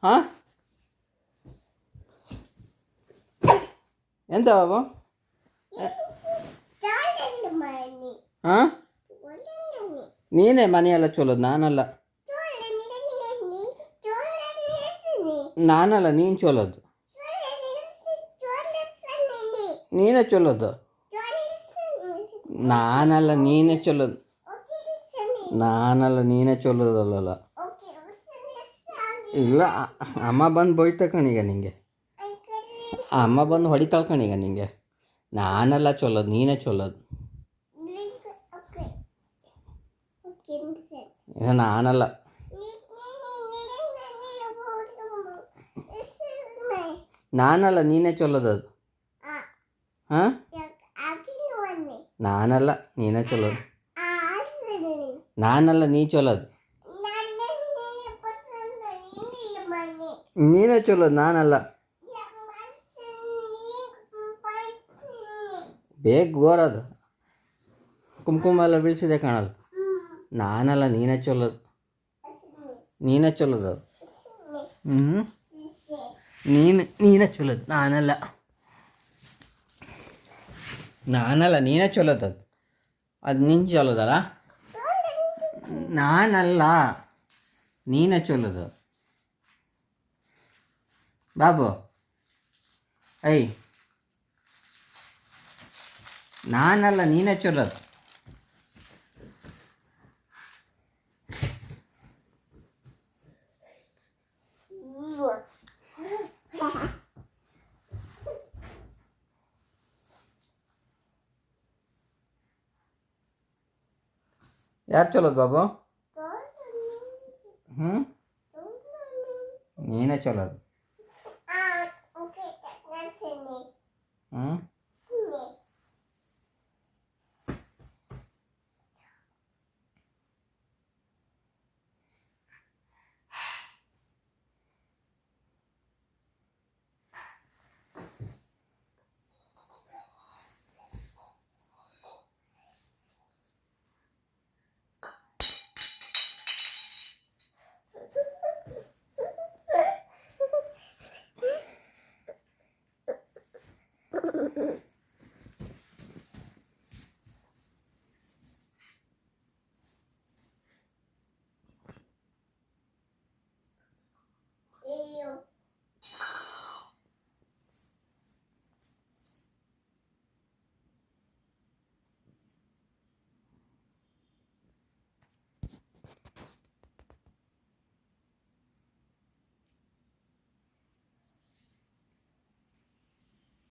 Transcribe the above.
ಹಾಂ ಎಂತ ಬಾಬು ಹಾಂ ನೀನೇ ಮನೆಯೆಲ್ಲ ಚೊಲೋದು ನಾನಲ್ಲ ನೀನು ಚೊಲೋದು ನೀನೇ ಚೊಲೋದು ನೀನೇ ಚೊಲೋದು ನೀನೇ ಚೊಲೋದಲ್ಲ ಇಲ್ಲ ಅಮ್ಮ ಬಂದು ಬೈತ ಕಣೀಗ ನಿಂಗೆ ಅಮ್ಮ ಬಂದು ಹೊಡಿತಾಳೆ ಕಣೀಗ ನಿಂಗೆ ನಾನಲ್ಲ ಚೊಲೋದು ನೀನೇ ಚೊಲೋದು ನಾನಲ್ಲ ನೀನೇ ಚೊಲೋದು ಅದು ಹಾಂ ನಾನಲ್ಲ ನೀನೇ ಚೊಲೋದು ನೀ ಚೊಲೋದು ನೀನೇ ಚೊಲೋದು ನಾನಲ್ಲ ಬೇಗ ಗೋರದು ಕುಂಕುಮ ಎಲ್ಲ ಬೀಳಿಸಿದೆ ಕಾಣಲ್ಲ ನಾನಲ್ಲ ನೀನೇ ಚೊಲೋದು ಅದು ನೀನೇ ಚೊಲೋದು ನಾನಲ್ಲ ನೀನೇ ಚೊಲೋದು ಅದು ನೀನು ಚೊಲೋದಲ್ಲ ನಾನಲ್ಲ ನೀನೇ ಚೊಲೋದು ಬಾಬು ಐ ನಾನಲ್ಲ ನೀನೇ ಚೊಲೋದು ಯಾರು ಚೊಲೋದು ಬಾಬು ನೀನೇ ಚೊಲೋದು